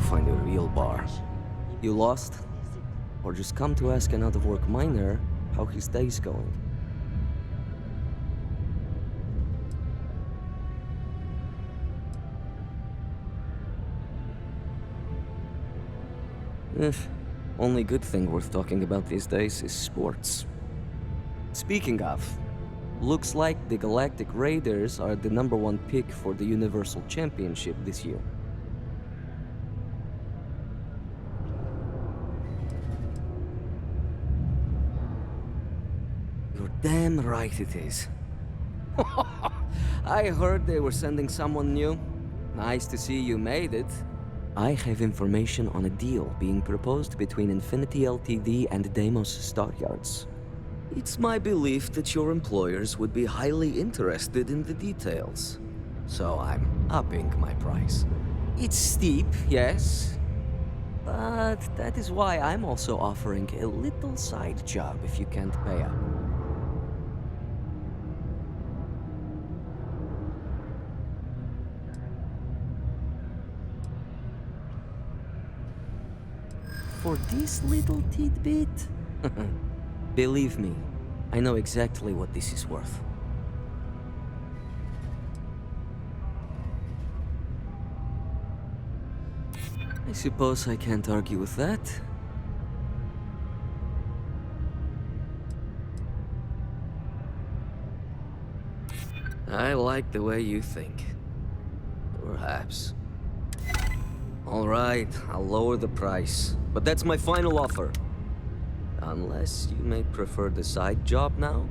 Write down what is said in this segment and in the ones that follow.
find a real bar. You lost? Or just come to ask an out-of-work miner how his day's going? Only good thing worth talking about these days is sports. Speaking of, looks like the Galactic Raiders are the #1 pick for the Universal Championship this year. You're damn right it is. I heard they were sending someone new. Nice to see you made it. I have information on a deal being proposed between Infinity Ltd and Deimos Stockyards. It's my belief that your employers would be highly interested in the details. So I'm upping my price. It's steep, yes. But that is why I'm also offering a little side job if you can't pay up. For this little tidbit? Believe me, I know exactly what this is worth. I suppose I can't argue with that. I like the way you think. Perhaps. All right, I'll lower the price, but that's my final offer. Unless you may prefer the side job now?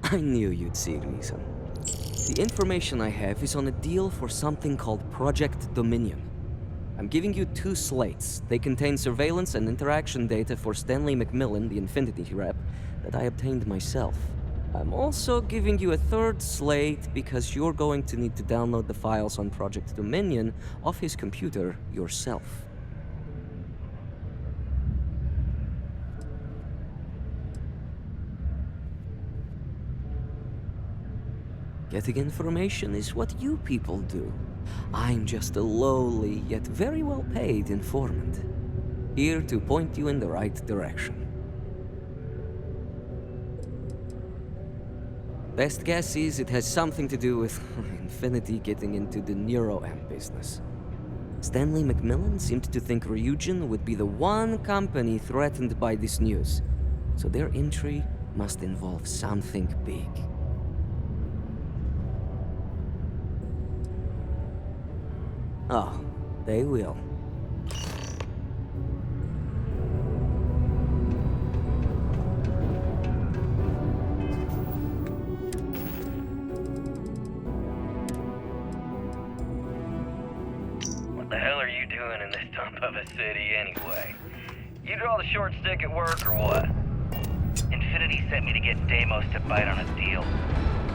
I knew you'd see reason. The information I have is on a deal for something called Project Dominion. I'm giving you 2 slates. They contain surveillance and interaction data for Stanley McMillan, the Infinity rep, that I obtained myself. I'm also giving you a 3rd slate because you're going to need to download the files on Project Dominion off his computer yourself. Getting information is what you people do. I'm just a lowly, yet very well-paid informant. Here to point you in the right direction. Best guess is it has something to do with Infinity getting into the NeuroAmp business. Stanley McMillan seemed to think Ryujin would be the one company threatened by this news, so their entry must involve something big. Oh, they will. What the hell are you doing in this dump of a city anyway? You draw the short stick at work or what? Infinity sent me to get Deimos to bite on a deal.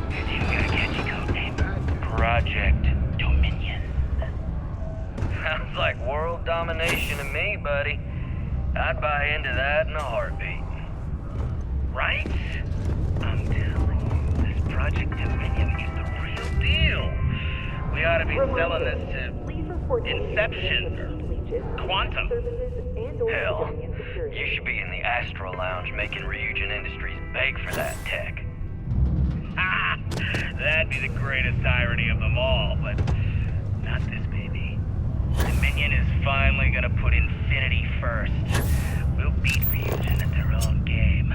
It's even got a catchy code name. Project Dominion. Sounds like world domination to me, buddy. I'd buy into that in a heartbeat. Right? I'm telling you, this Project Dominion is the real deal. We ought to be selling this to Inception or Quantum. Hell, you should be in the Astro Lounge making Ryujin Industries beg for that tech. Ha! That'd be the greatest irony of them all, but not this, baby. Dominion is finally gonna put Infinity first. We'll beat Ryujin at their own game.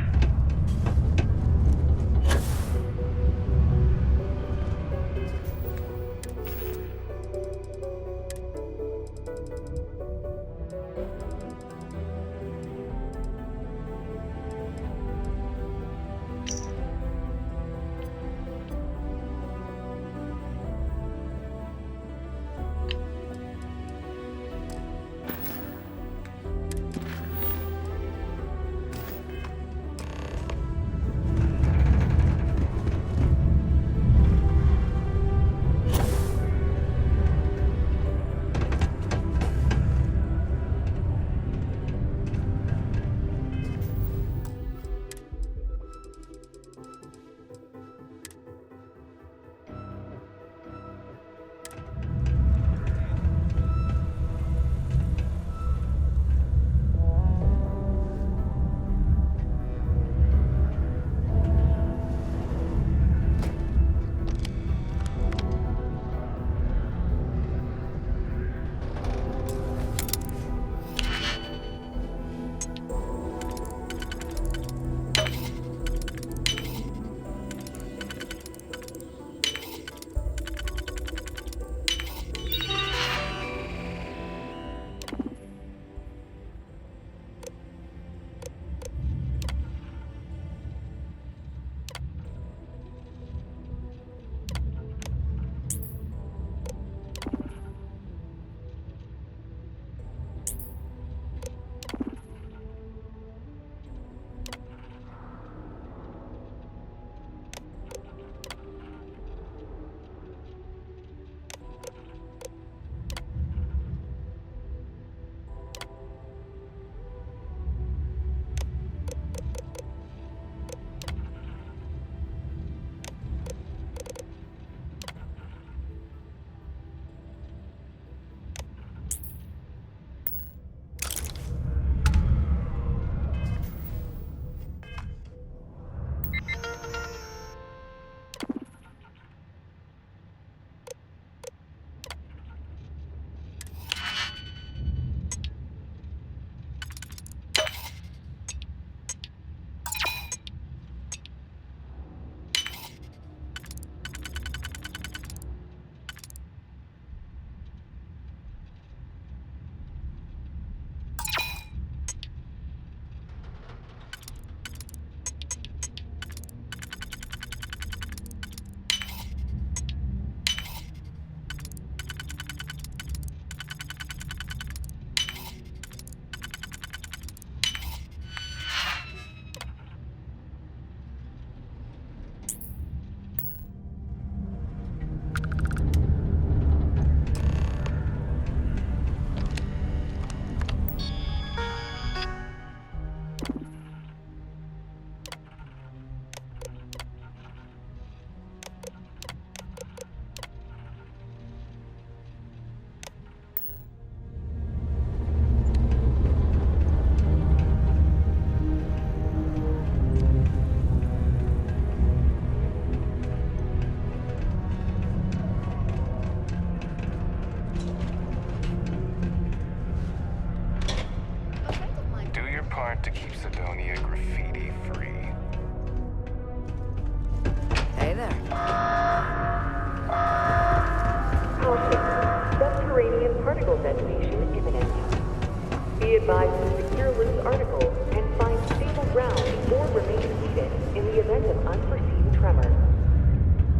advised to secure loose articles and find stable ground or remain seated in the event of unforeseen tremor.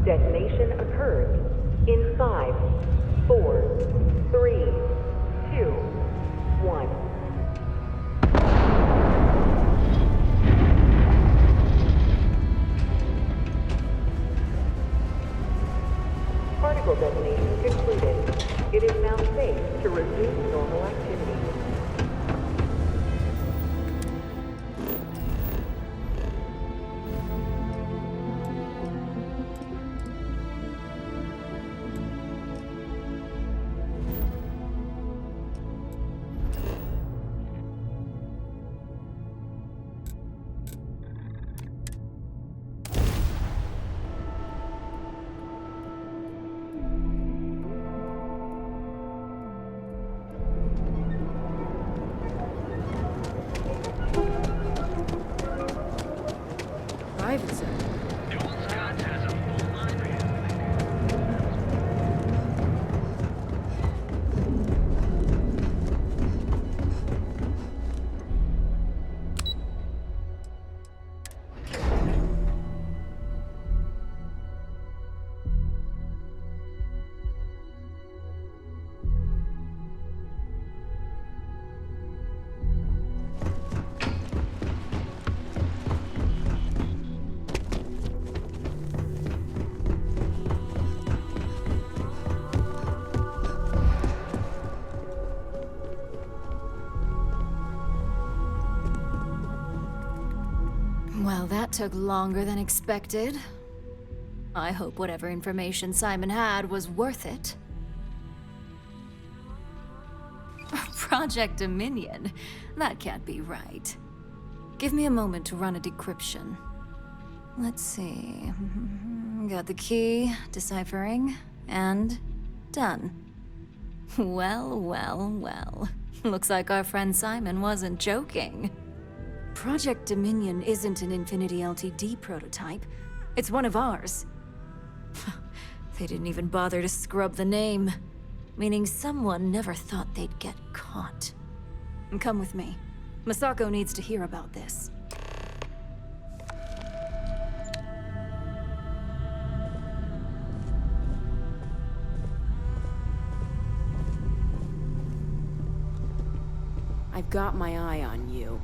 Detonation occurs in 5, 4, 3, 2, 1. Particle detonation concluded. It is now safe to resume normal activity. Private zone. Well, that took longer than expected. I hope whatever information Simon had was worth it. Project Dominion? That can't be right. Give me a moment to run a decryption. Let's see. Got the key, deciphering, and done. Well, well, well. Looks like our friend Simon wasn't joking. Project Dominion isn't an Infinity Ltd prototype. It's one of ours. They didn't even bother to scrub the name, meaning someone never thought they'd get caught. Come with me. Masako needs to hear about this. I've got my eye on you.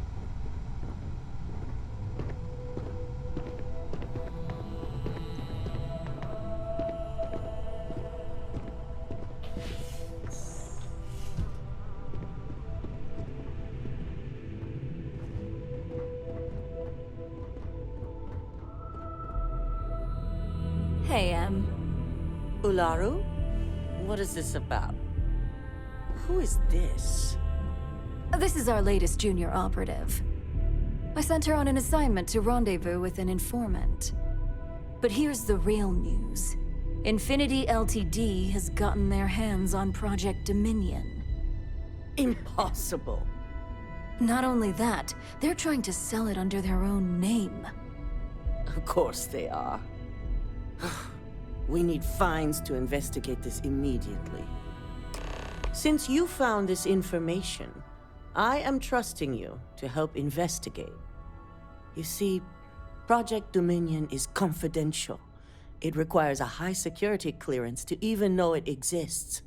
Hey, Ularu? What is this about? Who is this? This is our latest junior operative. I sent her on an assignment to rendezvous with an informant. But here's the real news. Infinity Ltd has gotten their hands on Project Dominion. Impossible. Not only that, they're trying to sell it under their own name. Of course they are. We need fines to investigate this immediately. Since you found this information, I am trusting you to help investigate. You see, Project Dominion is confidential. It requires a high security clearance to even know it exists.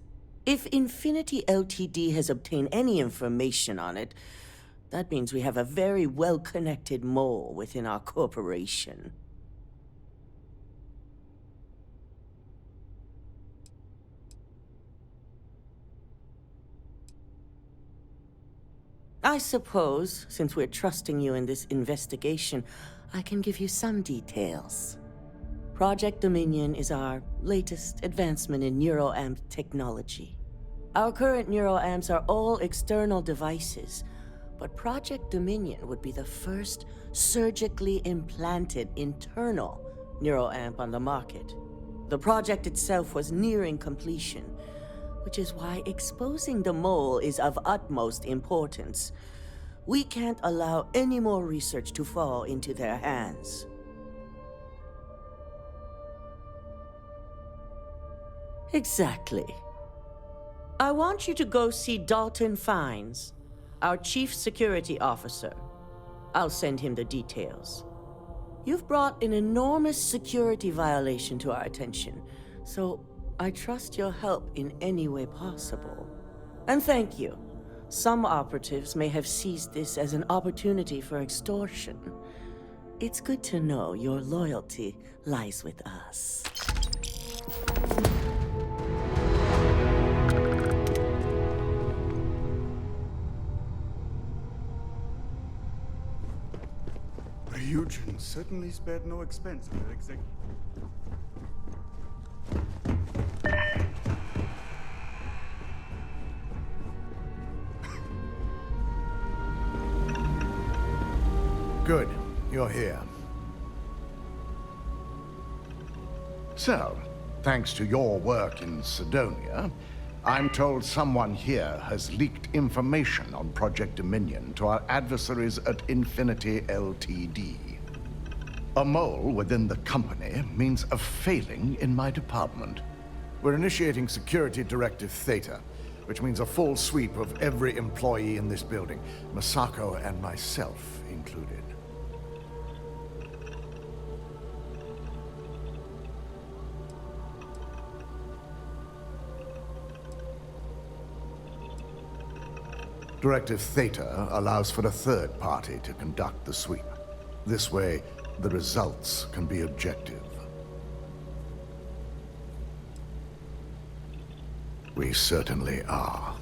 If Infinity Ltd has obtained any information on it, that means we have a very well-connected mole within our corporation. I suppose, since we're trusting you in this investigation, I can give you some details. Project Dominion is our latest advancement in neuroamp technology. Our current neuroamps are all external devices, but Project Dominion would be the first surgically implanted internal neuroamp on the market. The project itself was nearing completion, which is why exposing the mole is of utmost importance. We can't allow any more research to fall into their hands. Exactly. I want you to go see Dalton Fines. our chief security officer. I'll send him the details. You've brought an enormous security violation to our attention, so I trust your help in any way possible. And thank you. Some operatives may have seized this as an opportunity for extortion. It's good to know your loyalty lies with us. Ryujin certainly spared no expense on their executive. Good. You're here. So, thanks to your work in Cydonia, I'm told someone here has leaked information on Project Dominion to our adversaries at Infinity Ltd. A mole within the company means a failing in my department. We're initiating Security Directive Theta, which means a full sweep of every employee in this building, Masako and myself included. Directive Theta allows for a third party to conduct the sweep. This way, the results can be objective. We certainly are.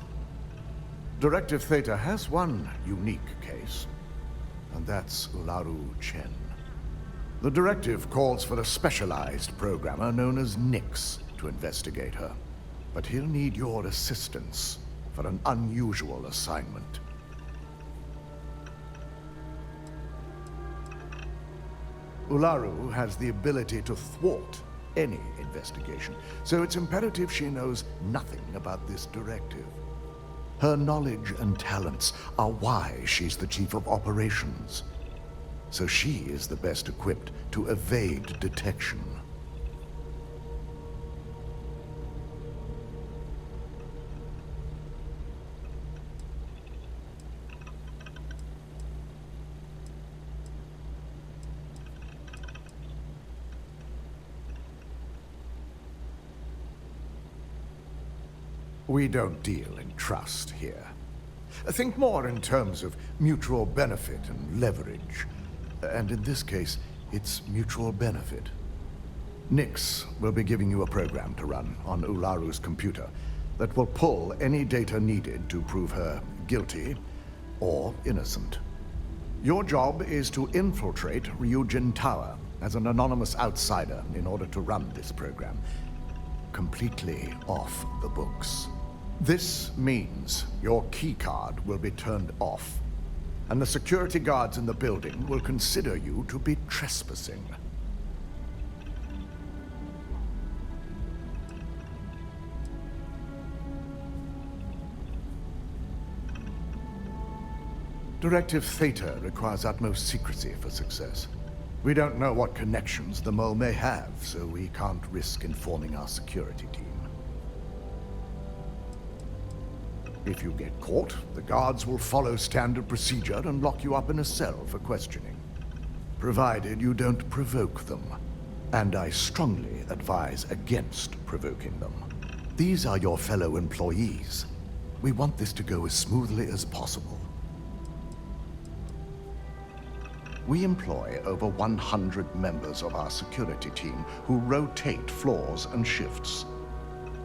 Directive Theta has one unique case, and that's Ularu Chen. The directive calls for a specialized programmer known as Nix to investigate her, but he'll need your assistance for an unusual assignment. Ularu has the ability to thwart any investigation, so it's imperative she knows nothing about this directive. Her knowledge and talents are why she's the chief of operations, so she is the best equipped to evade detection. We don't deal in trust here. Think more in terms of mutual benefit and leverage. And in this case, it's mutual benefit. Nix will be giving you a program to run on Ularu's computer that will pull any data needed to prove her guilty or innocent. Your job is to infiltrate Ryujin Tower as an anonymous outsider in order to run this program completely off the books. This means your keycard will be turned off, and the security guards in the building will consider you to be trespassing. Directive Theta requires utmost secrecy for success. We don't know what connections the mole may have, so we can't risk informing our security team. If you get caught, the guards will follow standard procedure and lock you up in a cell for questioning. Provided you don't provoke them. And I strongly advise against provoking them. These are your fellow employees. We want this to go as smoothly as possible. We employ over 100 members of our security team who rotate floors and shifts.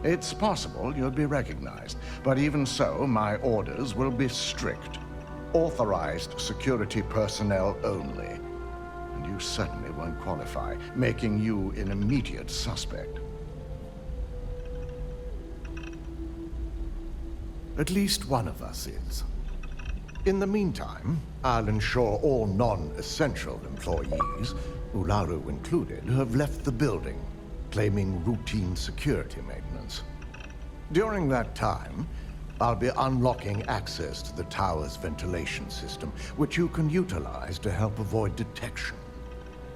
It's possible you'll be recognized, but even so, my orders will be strict. Authorized security personnel only. And you certainly won't qualify, making you an immediate suspect. At least one of us is. In the meantime, I'll ensure all non-essential employees, Ularu included, have left the building, claiming routine security maintenance. During that time, I'll be unlocking access to the tower's ventilation system, which you can utilize to help avoid detection.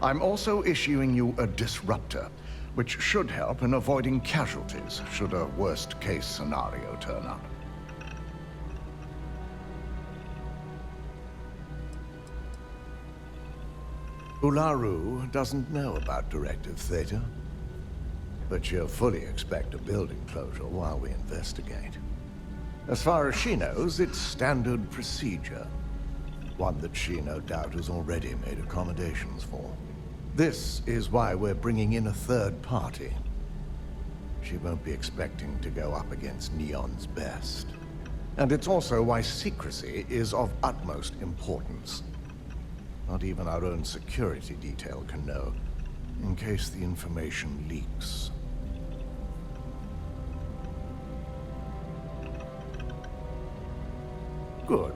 I'm also issuing you a disruptor, which should help in avoiding casualties should a worst-case scenario turn up. Ularu doesn't know about Directive Theta, but she'll fully expect a building closure while we investigate. As far as she knows, it's standard procedure. One that she no doubt has already made accommodations for. This is why we're bringing in a third party. She won't be expecting to go up against Neon's best. And it's also why secrecy is of utmost importance. Not even our own security detail can know, in case the information leaks. Good.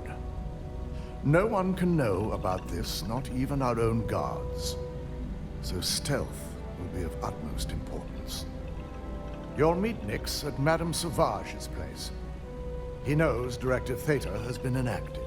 No one can know about this, not even our own guards. So stealth will be of utmost importance. You'll meet Nix at Madame Sauvage's place. He knows Directive Theta has been enacted.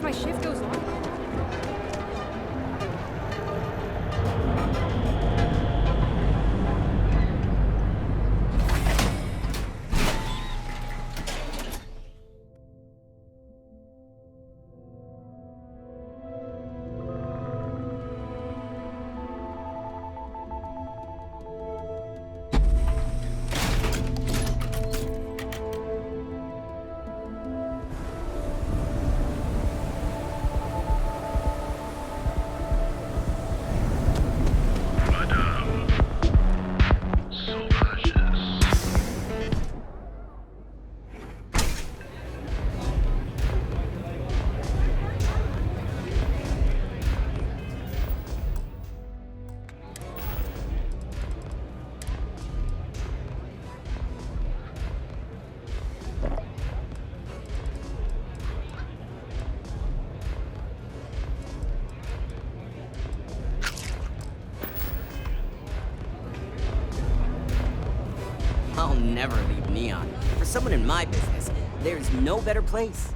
My shift goes on. I'll never leave Neon. For someone in my business, there's no better place.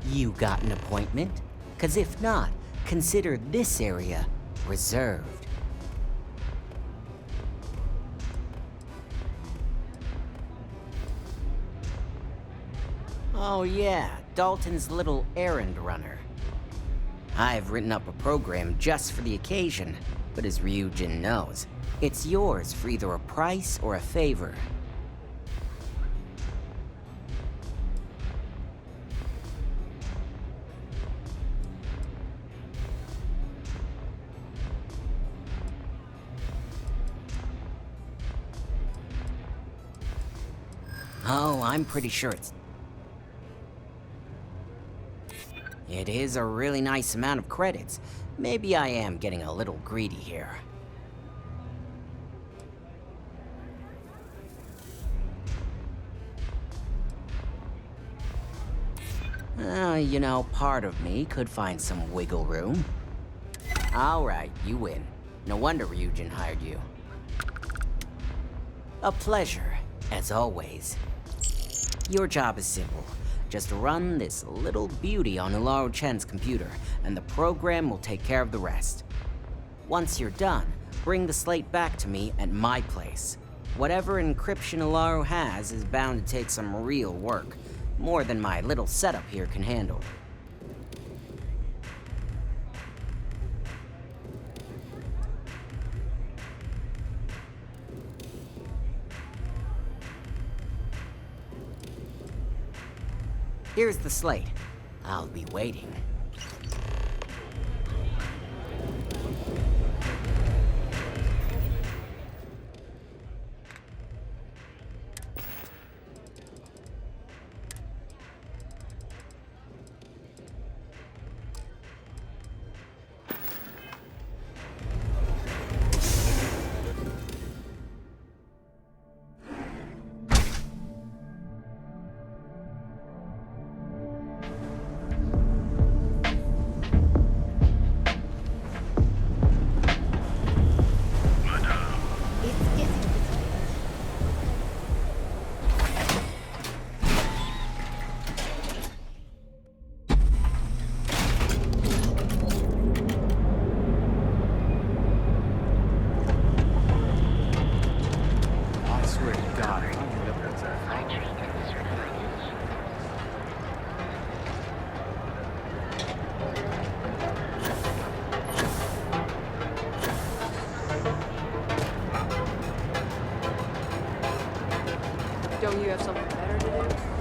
You got an appointment? 'Cause if not, consider this area reserved. Oh yeah, Dalton's little errand runner. I've written up a program just for the occasion, but as Ryujin knows, it's yours for either a price or a favor. Oh, I'm pretty sure it is a really nice amount of credits. Maybe I am getting a little greedy here. You know, part of me could find some wiggle room. Alright, you win. No wonder Ryujin hired you. A pleasure, as always. Your job is simple. Just run this little beauty on Ularu Chen's computer, and the program will take care of the rest. Once you're done, bring the slate back to me at my place. Whatever encryption Ularu has is bound to take some real work. More than my little setup here can handle. Here's the slate. I'll be waiting. Don't you have something better to do?